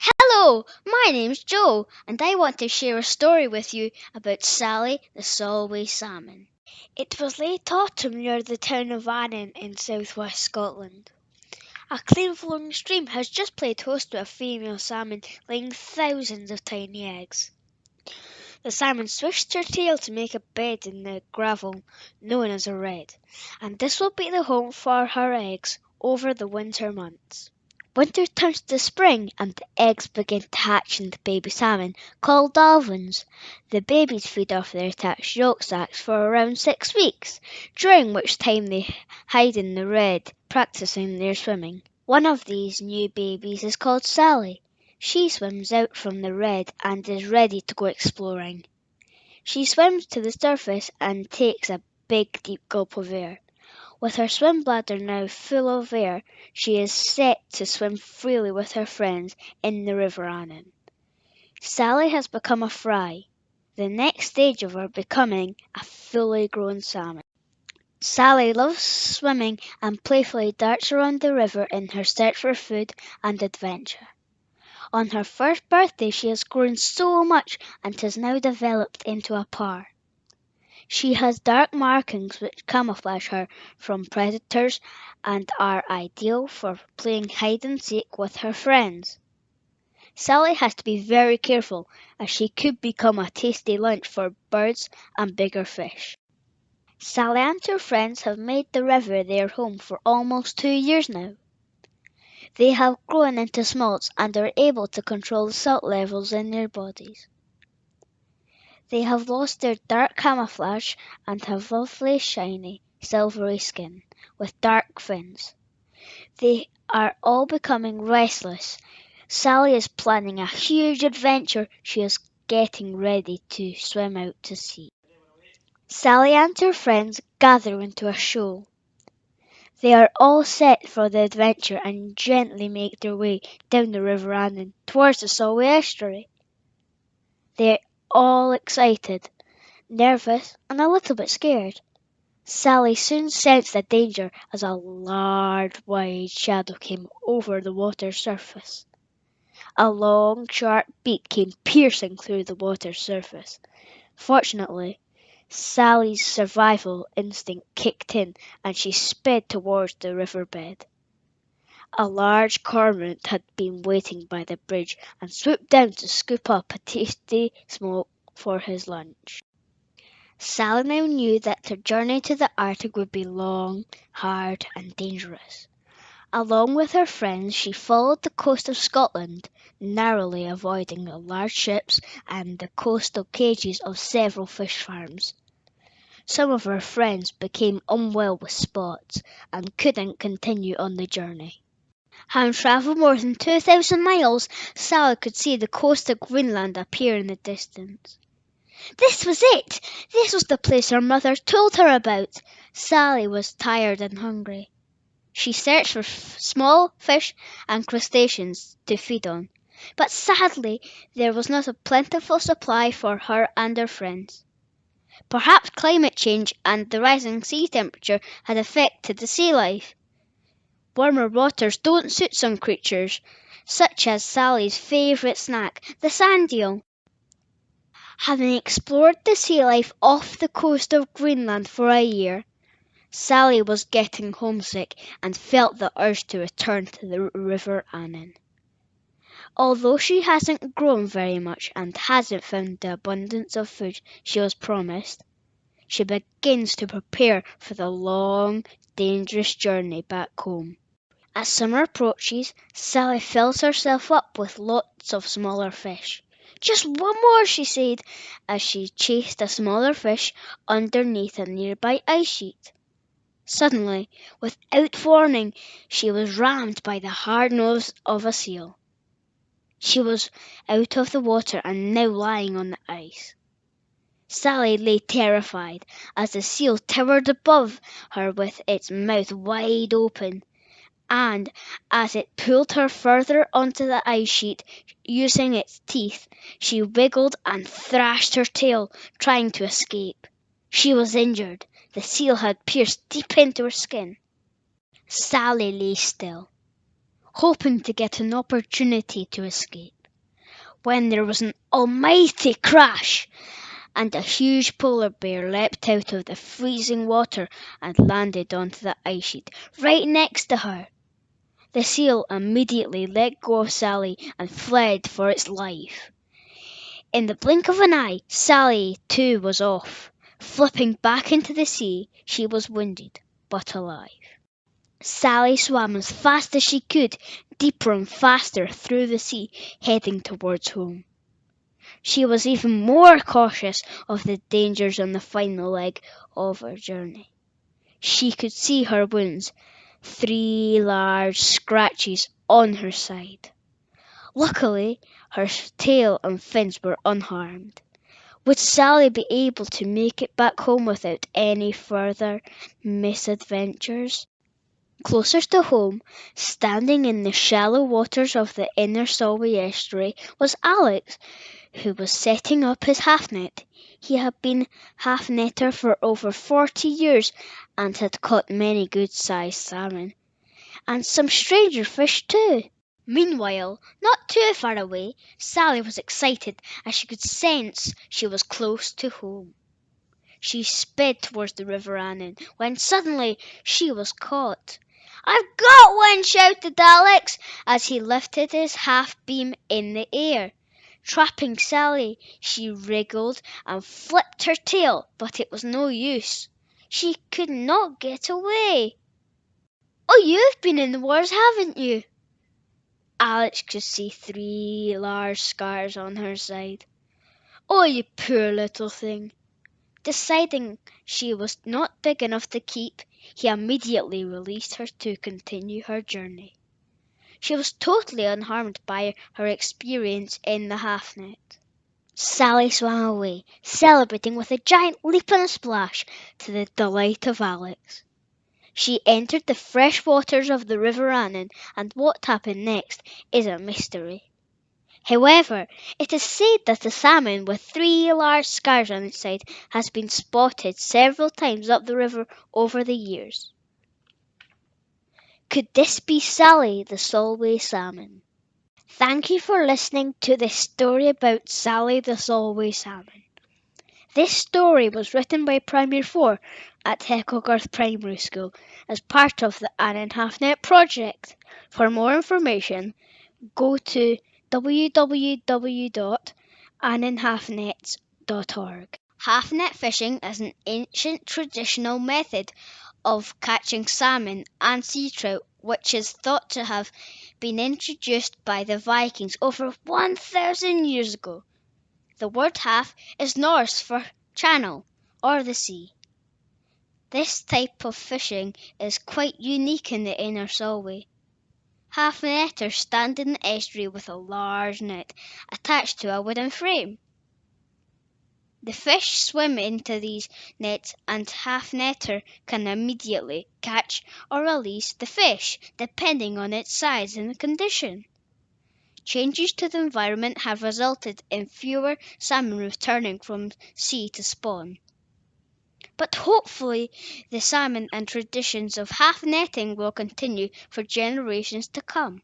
Hello, my name's Joe, and I want to share a story with you about Sally the Solway Salmon. It was late autumn near the town of Annan in southwest Scotland. A clean flowing stream has just played host to a female salmon laying thousands of tiny eggs. The salmon swished her tail to make a bed in the gravel known as a red, and this will be the home for her eggs over the winter months. Winter turns to spring and the eggs begin to hatch into baby salmon called dolphins. The babies feed off their attached yolk sacs for around 6 weeks, during which time they hide in the red, practicing their swimming. One of these new babies is called Sally. She swims out from the red and is ready to go exploring. She swims to the surface and takes a big deep gulp of air. With her swim bladder now full of air, she is set to swim freely with her friends in the River Annan. Sally has become a fry, the next stage of her becoming a fully grown salmon. Sally loves swimming and playfully darts around the river in her search for food and adventure. On her first birthday she has grown so much and has now developed into a parr. She has dark markings which camouflage her from predators and are ideal for playing hide and seek with her friends. Sally has to be very careful as she could become a tasty lunch for birds and bigger fish. Sally and her friends have made the river their home for almost 2 years now. They have grown into smolts and are able to control the salt levels in their bodies. They have lost their dark camouflage and have lovely shiny silvery skin with dark fins. They are all becoming restless. Sally is planning a huge adventure. She is getting ready to swim out to sea. Sally and her friends gather into a shoal. They are all set for the adventure and gently make their way down the River Annan towards the Solway estuary. They all excited, nervous, and a little bit scared. Sally soon sensed the danger as a large white shadow came over the water's surface. A long, sharp beak came piercing through the water's surface. Fortunately, Sally's survival instinct kicked in and she sped towards the riverbed. A large cormorant had been waiting by the bridge and swooped down to scoop up a tasty smoke for his lunch. Sally now knew that her journey to the Arctic would be long, hard, and dangerous. Along with her friends, she followed the coast of Scotland, narrowly avoiding the large ships and the coastal cages of several fish farms. Some of her friends became unwell with spots and couldn't continue on the journey. Having travelled more than 2,000 miles, Sally could see the coast of Greenland appear in the distance. This was it! This was the place her mother told her about. Sally was tired and hungry. She searched for small fish and crustaceans to feed on, but sadly there was not a plentiful supply for her and her friends. Perhaps climate change and the rising sea temperature had affected the sea life. Warmer waters don't suit some creatures, such as Sally's favourite snack, the sand eel. Having explored the sea life off the coast of Greenland for a year, Sally was getting homesick and felt the urge to return to the River Annan. Although she hasn't grown very much and hasn't found the abundance of food she was promised, she begins to prepare for the long, dangerous journey back home. As summer approaches, Sally fills herself up with lots of smaller fish. Just one more, she said, as she chased a smaller fish underneath a nearby ice sheet. Suddenly, without warning, she was rammed by the hard nose of a seal. She was out of the water and now lying on the ice. Sally lay terrified as the seal towered above her with its mouth wide open, and as it pulled her further onto the ice sheet, using its teeth, she wiggled and thrashed her tail, trying to escape. She was injured. The seal had pierced deep into her skin. Sally lay still, hoping to get an opportunity to escape. when there was an almighty crash, and a huge polar bear leapt out of the freezing water and landed onto the ice sheet right next to her. The seal immediately let go of Sally and fled for its life. In the blink of an eye, Sally too was off. Flipping back into the sea, she was wounded, but alive. Sally swam as fast as she could, deeper and faster through the sea, heading towards home. She was even more cautious of the dangers on the final leg of her journey. She could see her wounds, 3 large scratches on her side. Luckily, her tail and fins were unharmed. Would Sally be able to make it back home without any further misadventures? Closer to home, standing in the shallow waters of the inner Solway estuary, was Alex, who was setting up his half net. He had been Haaf Netter for over 40 years and had caught many good-sized salmon, and some stranger fish too. Meanwhile, not too far away, Sally was excited as she could sense she was close to home. She sped towards the River Annan when suddenly she was caught. "I've got one!" shouted Alex as he lifted his half beam in the air. Trapping Sally, she wriggled and flipped her tail, but it was no use. She could not get away. "Oh, you've been in the wars, haven't you?" Alex could see 3 large scars on her side. "Oh, you poor little thing." Deciding she was not big enough to keep, he immediately released her to continue her journey. She was totally unharmed by her experience in the half net. Sally swam away, celebrating with a giant leap and a splash to the delight of Alex. She entered the fresh waters of the River Annan, and what happened next is a mystery. However, it is said that a salmon with 3 large scars on its side has been spotted several times up the river over the years. Could this be Sally the Solway Salmon? Thank you for listening to this story about Sally the Solway Salmon. This story was written by Primary 4 at Hecklegirth Primary School as part of the Annan Haaf Netter project. For more information, go to www.annanhalfnets.org. Half net fishing is an ancient traditional method of catching salmon and sea trout which is thought to have been introduced by the Vikings over 1,000 years ago. The word half is Norse for channel or the sea. This type of fishing is quite unique in the inner Solway. Haaf Netters stand in the estuary with a large net attached to a wooden frame. The fish swim into these nets and Haaf Netter can immediately catch or release the fish, depending on its size and condition. Changes to the environment have resulted in fewer salmon returning from sea to spawn. But hopefully the salmon and traditions of half netting will continue for generations to come.